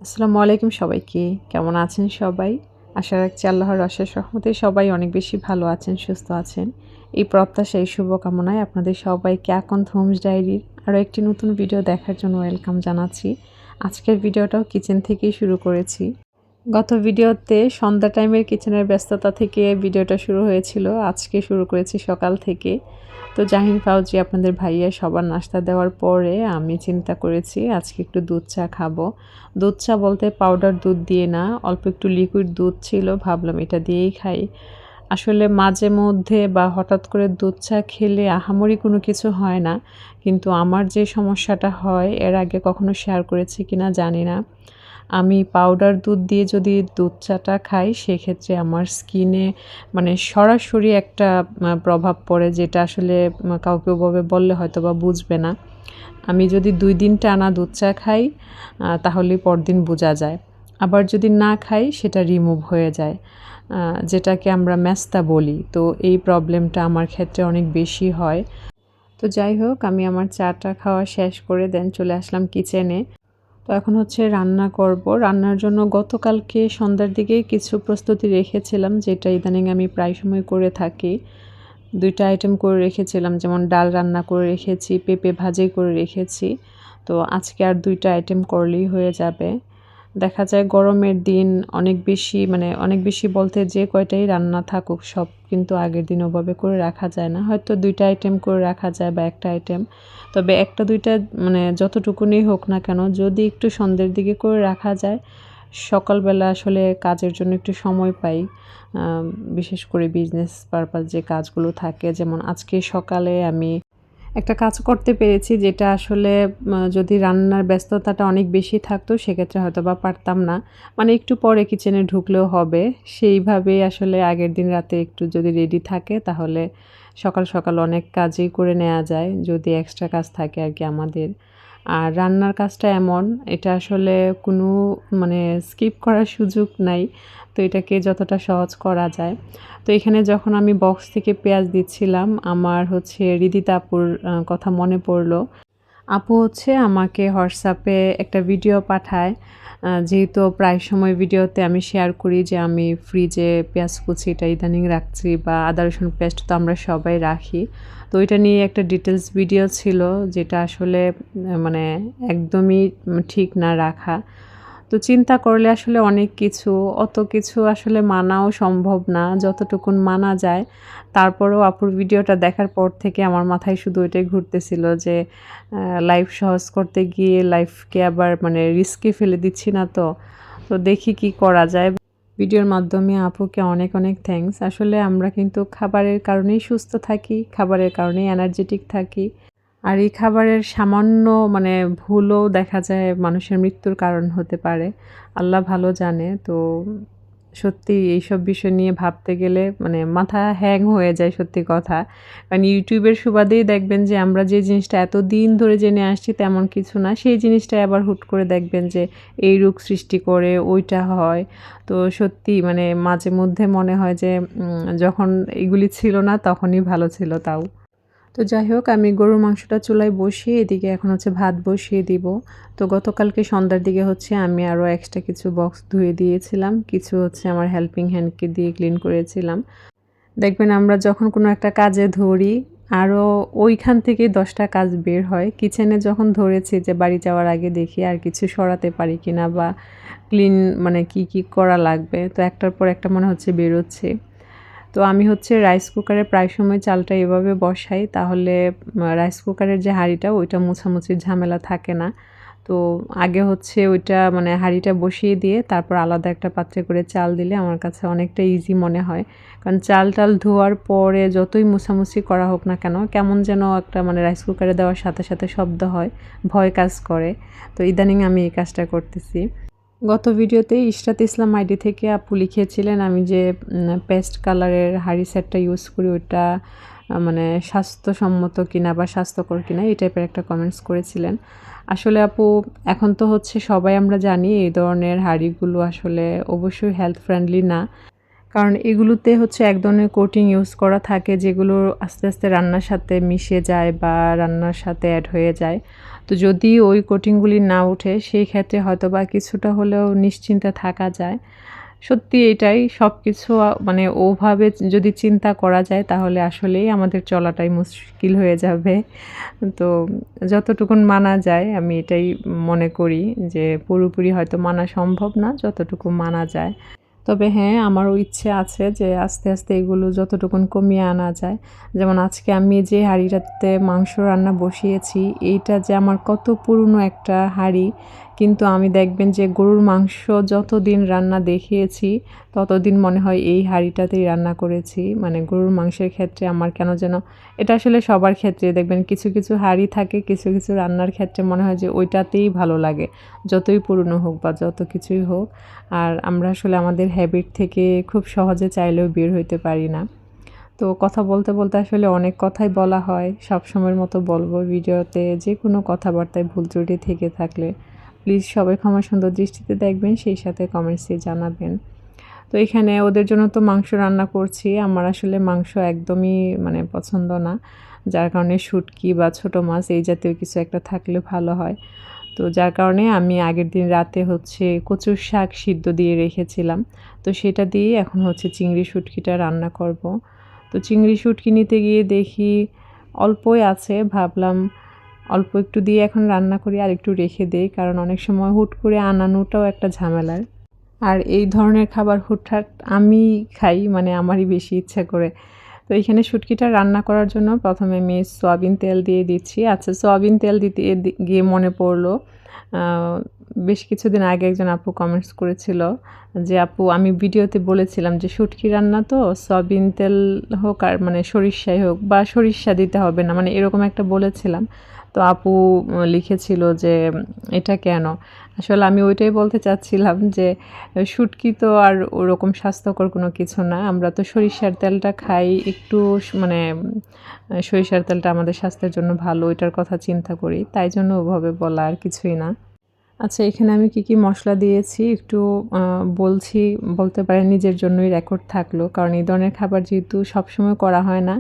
আসসালামু আলাইকুম সবাইকে। কেমন আছেন সবাই? আশা রাখছি আল্লাহর অশেষ রহমতে সবাই অনেক বেশি ভালো আছেন, সুস্থ আছেন। এই প্রত্যাশা, এই শুভকামনায় আপনাদের সবাইকে আকন্দ হোমস ডায়েরির আরও একটি নতুন ভিডিও দেখার জন্য ওয়েলকাম জানাচ্ছি। আজকের ভিডিওটাও কিচেন থেকেই শুরু করেছি। গত ভিডিওতে সন্ধ্যা টাইমের কিচেনের ব্যস্ততা থেকে ভিডিওটা শুরু হয়েছিল। আজকে শুরু করেছি সকাল থেকে। তো জাহিন ফাউজি আপনাদের ভাইয়া সবার নাস্তা দেওয়ার পরে আমি চিন্তা করেছি আজকে একটু দুধ চা খাবো। দুধ চা বলতে পাউডার দুধ দিয়ে না, অল্প একটু লিকুইড দুধ ছিল, ভাবলাম এটা দিয়েই খাই। আসলে মাঝে মধ্যে বা হঠাৎ করে দুধ চা খেলে আহামরি কোনো কিছু হয় না, কিন্তু আমার যে সমস্যাটা হয় এর আগে কখনো শেয়ার করেছি কিনা জানি না। আমি পাউডার দুধ দিয়ে যদি দুধ চাটা খাই সেক্ষেত্রে আমার স্কিনে মানে সরাসরি একটা প্রভাব পড়ে, যেটা আসলে কাউকে ওভাবে বললে হয়তো বা বুঝবে না। আমি যদি ২ দিন টানা দুধ চা খাই তাহলেই পরদিন বোঝা যায়। আবার যদি না খাই সেটা রিমুভ হয়ে যায়, যেটাকে আমরা ম্যাস্তা বলি। তো এই প্রবলেমটা আমার ক্ষেত্রে অনেক বেশি হয়। তো যাই হোক, আমি আমার চাটা খাওয়া শেষ করে দেন চলে আসলাম কিচেনে। তো এখন হচ্ছে রান্না করব। রান্নার জন্য গতকালকে সন্ধ্যার দিকেই কিছু প্রস্তুতি রেখেছিলাম, যেটা ইদানিং আমি প্রায় সময় করে থাকি। ২ টা আইটেম করে রেখেছিলাম, যেমন ডাল রান্না করে রেখেছি, পেঁপে ভাজি করে রেখেছি। তো আজকে আর ২ টা আইটেম করলেই হয়ে যাবে। দেখা যায় গরমের দিন অনেক বেশি বলতে যে কয়টাই রান্না থাকুক সব কিন্তু আগের দিন ওভাবে করে রাখা যায় না। হয়তো ২ টা আইটেম করে রাখা যায় বা ১ টা আইটেম। তবে ১ টা ২ টা যতটুকুনি হোক না কেন, যদি একটু সন্ধ্যের দিকে করে রাখা যায়, সকালবেলা আসলে কাজের জন্য একটু সময় পাই। আ বিশেষ করে বিজনেস পারপাস যে কাজগুলো থাকে, যেমন আজকে সকালে আমি একটা কাজ করতে পেরেছি, যেটা আসলে যদি রান্নার ব্যস্ততাটা অনেক বেশি থাকতো সেক্ষেত্রে হয়তোবা পারতাম না। মানে একটু পরে কিচেনে ঢুকলেও হবে। সেইভাবেই আসলে আগের দিন রাতে একটু যদি রেডি থাকে তাহলে সকাল, সকাল অনেক কাজই করে নেয়া যায়, যদি এক্সট্রা কাজ থাকে আরকি আমাদের। আর রান্নার কাজটা এমন, এটা আসলে কোনো স্কিপ করার সুযোগ নাই। তো এটাকে যতটা সহজ করা যায়। তো এখানে যখন আমি বক্স থেকে পেঁয়াজ দিচ্ছিলাম, আমার হচ্ছে হৃদিতা আপুর কথা মনে পড়লো। আপু হচ্ছে আমাকে হোয়াটসঅ্যাপে একটা ভিডিও পাঠায়। যেহেতু প্রায় সময় ভিডিওতে আমি শেয়ার করি যে আমি ফ্রিজে পেঁয়াজ কুচিটা ইদানিং রাখছি, বা আদা রসুন পেস্ট তো আমরা সবাই রাখি। তো ওইটা নিয়ে একটা ডিটেইলস ভিডিও ছিল, যেটা আসলে মানে একদমই ঠিক না রাখা। তো চিন্তা করলে আসলে অনেক কিছু, অত কিছু আসলে মানাও সম্ভব না, যতটুকুন মানা যায়। তারপরেও আপুর ভিডিওটা দেখার পর থেকে আমার মাথায় শুধু ওইটাই ঘুরতেছিল যে লাইফ সহজ করতে গিয়ে লাইফকে আবার রিস্কে ফেলে দিচ্ছি না তো? তো দেখি কি করা যায়। ভিডিওর মাধ্যমে আপুকে অনেক, অনেক থ্যাংকস। আসলে আমরা কিন্তু খাবারের কারণেই সুস্থ থাকি, খাবারের কারণেই এনার্জেটিক থাকি। আর এই খাবারের সামান্য ভুলও দেখা যায় মানুষের মৃত্যুর কারণ হতে পারে। আল্লাহ ভালো জানে। তো সত্যি এইসব বিষয় নিয়ে ভাবতে গেলে মাথা হ্যাং হয়ে যায়, সত্যি কথা। কারণ ইউটিউবের সুবাদেই দেখবেন যে আমরা যে জিনিসটা এতদিন ধরে জেনে আসছি তেমন কিছু না, সেই জিনিসটাই আবার হুট করে দেখবেন যে এই রোগ সৃষ্টি করে, ওইটা হয়। তো সত্যি মাঝে মধ্যে মনে হয় যে যখন এগুলি ছিল না তখনই ভালো ছিল তাও। তো যাই হোক, আমি গরুর মাংসটা চুলায় বসিয়ে এদিকে এখন হচ্ছে ভাত বসিয়ে দিব। তো গতকালকে সন্ধ্যার দিকে হচ্ছে আমি আরও এক্সট্রা কিছু বক্স ধুয়ে দিয়েছিলাম। কিছু হচ্ছে আমার হেল্পিং হ্যান্ডকে দিয়ে ক্লিন করেছিলাম। দেখবেন আমরা যখন কোনো একটা কাজে ধরি, আরও ওইখান থেকেই ১০ টা কাজ বের হয়। কিচেনে যখন ধরেছি যে বাড়ি যাওয়ার আগে দেখি আর কিছু সরাতে পারি কিনা, বা ক্লিন কি, কি করা লাগবে। তো একটার পর একটা মনে হচ্ছে বেরোচ্ছে। তো আমি হচ্ছে রাইস কুকারে প্রায় সময় চালটা এভাবে বসাই, তাহলে রাইস কুকারের যে হাঁড়িটা ওইটা মোছামুছির ঝামেলা থাকে না। তো আগে হচ্ছে ওইটা হাঁড়িটা বসিয়ে দিয়ে তারপর আলাদা একটা পাত্রে করে চাল দিলে আমার কাছে অনেকটা ইজি মনে হয়। কারণ চাল-টাল ধোয়ার পরে যতই মোছামুছি করা হোক না কেন, কেমন যেন একটা রাইস কুকারে দেওয়ার সাথে, সাথে শব্দ হয়, ভয় কাজ করে। তো ইদানিং আমি এই কাজটা করতেছি। গত ভিডিওতে ইশরাত ইসলাম আইডি থেকে আপু লিখেছিলেন আমি যে পেস্ট কালারের হাঁড়ি সেটটা ইউজ করি, ওইটা স্বাস্থ্যসম্মত কিনা বা স্বাস্থ্যকর কিনা এই টাইপের একটা কমেন্টস করেছিলেন। আসলে আপু, এখন তো হচ্ছে সবাই আমরা জানি এই ধরনের হাঁড়িগুলো আসলে অবশ্যই হেলথ ফ্রেন্ডলি না। কারণ এগুলোতে হচ্ছে এক ধরনের কোটিং ইউজ করা থাকে যেগুলো আস্তে আস্তে রান্নার সাথে মিশে যায় বা রান্নার সাথে অ্যাড হয়ে যায়। তো যদি ওই কোটিংগুলি না উঠে সেই ক্ষেত্রে হয়তোবা কিছুটা হলেও নিশ্চিন্তে থাকা যায়। সত্যি এটাই সবকিছু মানে ওভাবে যদি চিন্তা করা যায় তাহলে আসলেই আমাদের চলাটাই মুশকিল হয়ে যাবে। তো যতটুকুন মানা যায় আমি এটাই মনে করি যে পুরোপুরি হয়তো মানা সম্ভব না, যতটুকু মানা যায়। তবে হ্যাঁ, আমারও ইচ্ছে আছে যে আস্তে, আস্তে এগুলো যতটুকুন কমিয়ে আনা যায়। যেমন আজকে আমি যে হাঁড়িটাতে মাংস রান্না বসিয়েছি, এইটা যে আমার কত পুরনো একটা হাঁড়ি। কিন্তু আমি দেখবেন যে গরুর মাংস যতদিন রান্না দেখিয়েছি, ততদিন মনে হয় এই হাঁড়িটাতেই রান্না করেছি। মানে গরুর মাংসের ক্ষেত্রে আমার কেন যেন এটা আসলে সবার ক্ষেত্রে দেখবেন কিছু, কিছু হাঁড়ি থাকে, কিছু, কিছু রান্নার ক্ষেত্রে মনে হয় যে ওইটাতেই ভালো লাগে। যতই পুরনো হোক বা যত কিছুই হোক। আর আমরা আসলে আমাদের হ্যাবিট থেকে খুব সহজে চাইলেও বের হইতে পারি না। তো কথা বলতে, বলতে আসলে অনেক কথাই বলা হয়। সবসময়ের মতো বলবো ভিডিওতে যেকোনো কথাবার্তায় ভুল ত্রুটি থেকে থাকলে প্লিজ সবাই ক্ষমা সুন্দর দৃষ্টিতে দেখবেন, সেই সাথে কমেন্টসে জানাবেন। তো এখানে ওদের জন্য তো মাংস রান্না করছি। আমার আসলে মাংস একদমই মানে পছন্দ না। যার কারণে শুটকি বা ছোট মাছ এই জাতীয় কিছু একটা থাকলে ভালো হয়। তো যার কারণে আমি আগের দিন রাতে হচ্ছে কচুর শাক সিদ্ধ দিয়ে রেখেছিলাম। তো সেটা দিয়ে এখন হচ্ছে চিংড়ি শুটকিটা রান্না করব। তো চিংড়ি শুটকি নিতে গিয়ে দেখি অল্পই আছে, ভাবলাম অল্প একটু দিয়ে এখন রান্না করি আর একটু রেখে দেই। কারণ অনেক সময় হুট করে আনানোটাও একটা ঝামেলার। আর এই ধরনের খাবার হুটহাট আমি খাই, মানে আমারই বেশি ইচ্ছা করে। তো এখানে শুটকিটা রান্না করার জন্য ১ম এ আমি সয়াবিন তেল দিয়ে দিচ্ছি। আচ্ছা, সয়াবিন তেল দিতে গিয়ে মনে পড়ল, আ বেশ কিছুদিন আগে একজন আপু কমেন্টস করেছিল যে, "আপু আমি ভিডিওতে বলেছিলাম যে শুটকি রান্না তো সয়াবিন তেল হোক আর মানে সরিষাই হোক বা সরিষা দিতে হবে না।" মানে এরকম একটা বলেছিলাম। তো আপু লিখেছিল যে, "এটা কেন?" আসলে আমি ওইটাই বলতে চাচ্ছিলাম যে শুটকি তো আর ওরকম স্বাস্থ্যকর কোনো কিছু না। আমরা তো সরিষার তেলটা খাই একটু মানে সরিষার তেলটা আমাদের স্বাস্থ্যের জন্য ভালো, ওইটার কথা চিন্তা করি। তাই জন্য ওভাবে বলা, আর কিছুই না। আচ্ছা, এখানে আমি কি, কি মসলা দিয়েছি একটু আ বলছি, বলতে পারেন নিজের জন্যই রেকর্ড থাকলো। কারণ এই ধরনের খাবার যেহেতু সবসময় করা হয় না।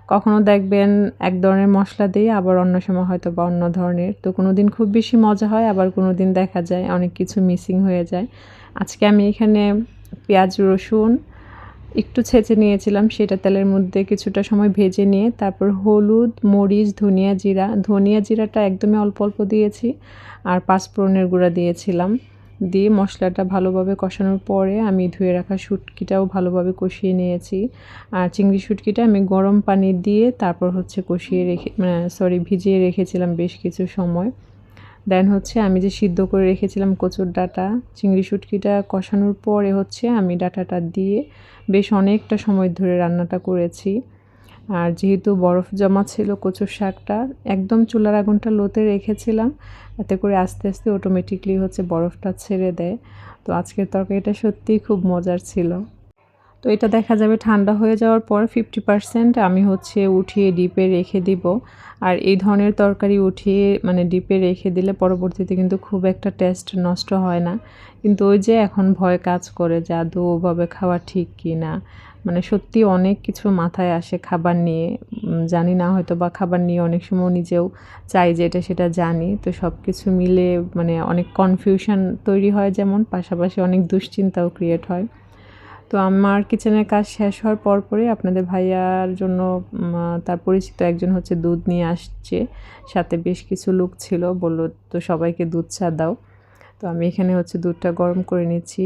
কখনো দেখবেন এক ধরনের মসলা দেই, আবার অন্য সময় হয়তোবা অন্য ধরনের। তো কোনোদিন খুব বেশি মজা হয়, আবার কোনোদিন দেখা যায় অনেক কিছু মিসিং হয়ে যায়। আজকে আমি এখানে পেঁয়াজ, রসুন একটু ছেঁচে নিয়েছিলাম, সেটা তেলের মধ্যে কিছুটা সময় ভেজে নিয়ে তারপর হলুদ, মরিচ, ধনিয়া জিরা, ধনিয়া জিরাটা একদমই অল্প, অল্প দিয়েছি। আর পাঁচফোড়নের গুঁড়া দিয়েছিলাম। দিয়ে মশলাটা ভালোভাবে কষানোর পরে আমি ধুয়ে রাখা শুটকিটাও ভালোভাবে কষিয়ে নিয়েছি। আর চিংড়ি শুটকিটা আমি গরম পানি দিয়ে তারপর হচ্ছে কষিয়ে রেখে মানে ভিজিয়ে রেখেছিলাম বেশ কিছু সময়। দেন হচ্ছে আমি যে সিদ্ধ করে রেখেছিলাম কচুর ডাঁটা, চিংড়ি শুটকিটা কষানোর পরে হচ্ছে আমি ডাঁটাটা দিয়ে বেশ অনেকটা সময় ধরে রান্নাটা করেছি। আর যেহেতু বরফ জমা ছিল কচুর শাকটা, একদম চুলার আগুনটা লোতে রেখেছিলাম। এতে করে আস্তে, আস্তে অটোমেটিকলি হচ্ছে বরফটা ছেড়ে দেয়। তো আজকের তরকারিটা সত্যিই খুব মজার ছিল। তো এটা দেখা যাবে ঠান্ডা হয়ে যাওয়ার পর 50% আমি হচ্ছে উঠিয়ে ডিপে রেখে দিব। আর এই ধরনের তরকারি উঠিয়ে মানে ডিপে রেখে দিলে পরবর্তীতে কিন্তু খুব একটা টেস্ট নষ্ট হয় না। কিন্তু ওই যে এখন ভয় কাজ করে যে আদৌ ওভাবে খাওয়া ঠিক কি না। মানে সত্যি অনেক কিছু মাথায় আসে খাবার নিয়ে। জানি না, হয়তোবা খাবার নিয়ে অনেক সময় নিজেও চাই যে এটা সেটা জানি। তো সবকিছু মিলে মানে অনেক কনফিউশন তৈরি হয়, যেমন পাশাপাশি অনেক দুশ্চিন্তাও ক্রিয়েট হয়। তো আমার কিচেনের কাজ শেষ হওয়ার পরপরই আপনাদের ভাইয়ার জন্য তার পরিচিত একজন হচ্ছে দুধ নিয়ে আসছে। সাথে বেশ কিছু লোক ছিল। বলল, "তো সবাইকে দুধ চা দাও।" তো আমি এখানে হচ্ছে দুধটা গরম করে নিচ্ছি।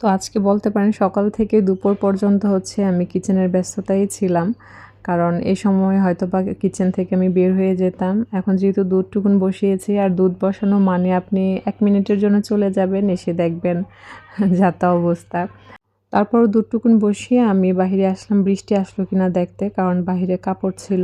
তো আজকে বলতে পারেন সকাল থেকে দুপুর পর্যন্ত হচ্ছে আমি কিচেনের ব্যস্ততায় ছিলাম। কারণ এই সময় হয়তোবা কিচেন থেকে আমি বের হয়ে যেতাম। এখন যেহেতু দুধটুকুন বসিয়েছি, আর দুধ বসানো মানে আপনি ১ মিনিটের জন্য চলে যাবেন, এসে দেখবেন যা তা অবস্থা। তারপরও দুধটুকুন বসিয়ে আমি বাহিরে আসলাম বৃষ্টি আসলো কিনা দেখতে, কারণ বাহিরে কাপড় ছিল।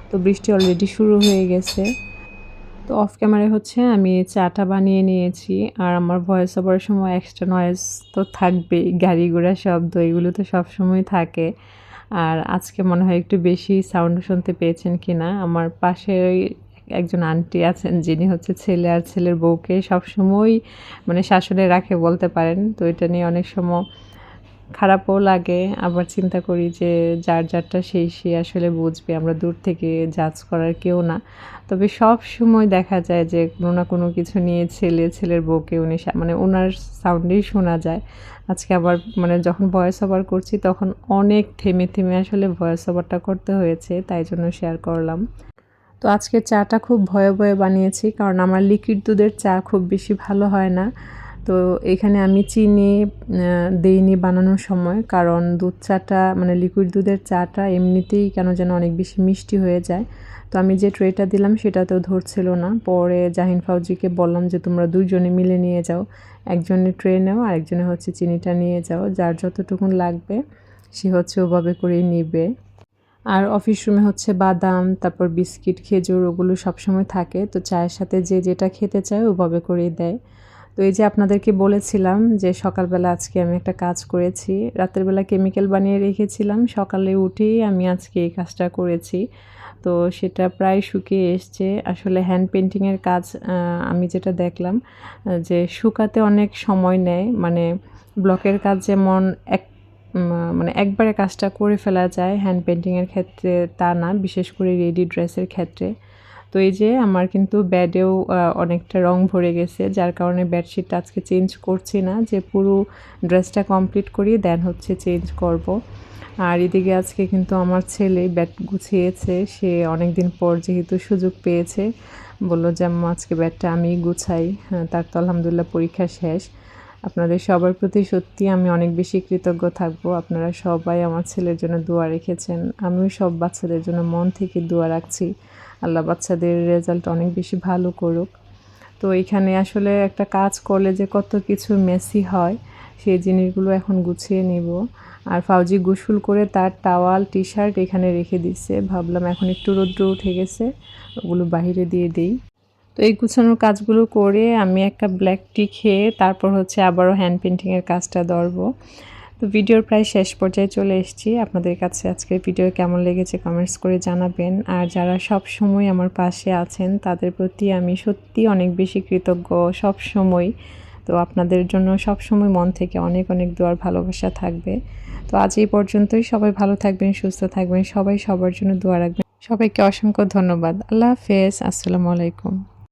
তো বৃষ্টি অলরেডি শুরু হয়ে গেছে। তো অফ ক্যামেরায় হচ্ছে আমি চাটা বানিয়ে নিয়েছি। আর আমার ভয়েস ওভারের সময় এক্সট্রা নয়েজ তো থাকবেই। গাড়ি ঘোড়ার শব্দ এগুলো তো সবসময় থাকে। আর আজকে মনে হয় একটু বেশি সাউন্ড শুনতে পেয়েছেন কিনা। আমার পাশেই একজন আন্টি আছেন যিনি হচ্ছে ছেলে আর ছেলের বউকে সবসময় মানে শাসনে রাখে বলতে পারেন। তো এটা নিয়ে অনেক সময় খারাপও লাগে, আবার চিন্তা করি যে যার যারটা সে আসলে বুঝবে, আমরা দূর থেকে জাজ করার কেউ না। তবে সব সময় দেখা যায় যে কোনো না কোনো কিছু নিয়ে ছেলের বউকে উনি মানে ওনার সাউন্ডেই শোনা যায়। আজকে আবার মানে যখন ভয়েস ওভার করছি তখন অনেক থেমে থেমে আসলে ভয়েস ওভারটা করতে হয়েছে, তাই জন্য শেয়ার করলাম। তো আজকের চাটা খুব ভয়ে ভয়ে বানিয়েছি, কারণ আমার লিকুইড দুধের চা খুব বেশি ভালো হয় না। তো এখানে আমি চিনি দেইনি বানানোর সময়, কারণ দুধ চাটা মানে লিকুইড দুধের চাটা এমনিতেই কেন যেন অনেক বেশি মিষ্টি হয়ে যায়। তো আমি যে ট্রেটা দিলাম সেটাতেও ধরছিল না। পরে জাহিন ফাউজিকে বললাম যে তোমরা দুইজনে মিলে নিয়ে যাও, একজনে ট্রে নাও আর একজনে হচ্ছে চিনিটা নিয়ে যাও, যার যতটুকুন লাগবে সে হচ্ছে ওভাবে করেই নিবে। আর অফিস রুমে হচ্ছে বাদাম, তারপর বিস্কিট, খেজুর ওগুলো সবসময় থাকে। তো চায়ের সাথে যে যেটা খেতে চায় ওভাবে করেই দেয়। তো এই যে আপনাদেরকে বলেছিলাম যে সকালবেলা আজকে আমি একটা কাজ করেছি। রাতের বেলা কেমিক্যাল বানিয়ে রেখেছিলাম, সকালে উঠেই আমি আজকে এই কাজটা করেছি। তো সেটা প্রায় শুকিয়ে এসছে। আসলে হ্যান্ড পেইন্টিংয়ের কাজ আমি যেটা দেখলাম যে শুকাতে অনেক সময় নেয়। মানে ব্লকের কাজ যেমন মানে একবারে কাজটা করে ফেলা যায়, হ্যান্ড পেইন্টিংয়ের ক্ষেত্রে তা না, বিশেষ করে রেডি ড্রেসের ক্ষেত্রে। তো এই যে আমার কিন্তু বেডেও অনেকটা রং ভরে গেছে, যার কারণে বেডশিটটা আজকে চেঞ্জ করছি না, যে পুরো ড্রেসটা কমপ্লিট করি দেন হচ্ছে চেঞ্জ করব। আর এদিকে আজকে কিন্তু আমার ছেলে বেড গুছিয়েছে, সে অনেক দিন পর যেহেতু সুযোগ পেয়েছে বলল যে আম্মু আজকে বেডটা আমিই গুছাই। তার তো আলহামদুলিল্লাহ পরীক্ষা শেষ। আপনাদের সবার প্রতি সত্যি আমি অনেক বেশি কৃতজ্ঞ থাকব। আপনারা সবাই আমার ছেলের জন্য দোয়া রেখেছেন, আমিও সব বাচ্চাদের জন্য মন থেকে দোয়া রাখছি, আল্লাহ বাচ্চাদের রেজাল্ট অনেক বেশি ভালো করুক। তো এইখানে আসলে একটা কাজ করলে যে কত কিছু মেসি হয়, সেই জিনিসগুলো এখন গুছিয়ে নিব। আর ফাউজি গোসল করে তার টাওয়াল টি শার্ট এখানে রেখে দিচ্ছে, ভাবলাম এখন একটু রৌদ্র উঠে গেছে ওগুলো বাহিরে দিয়ে দিই। তো এই গুছানোর কাজগুলো করে আমি একটা ব্ল্যাক টি খেয়ে তারপর হচ্ছে আবারও হ্যান্ড পেইন্টিংয়ের কাজটা ধরবো। তো ভিডিওর প্রায় শেষ পর্যায়ে চলে এসেছি। আপনাদের কাছে আজকের ভিডিও কেমন লেগেছে কমেন্টস করে জানাবেন। আর যারা সব সময় আমার পাশে আছেন তাদের প্রতি আমি সত্যি অনেক বেশি কৃতজ্ঞ সব সময়। তো আপনাদের জন্য সব সময় মন থেকে অনেক অনেক দোয়ার ভালোবাসা থাকবে। তো আজ এই পর্যন্তই। সবাই ভালো থাকবেন, সুস্থ থাকবেন, সবাই সবার জন্য দোয়া রাখবেন। সবাইকে অসংখ্য ধন্যবাদ। আল্লাহ হাফেজ। আসসালামু আলাইকুম।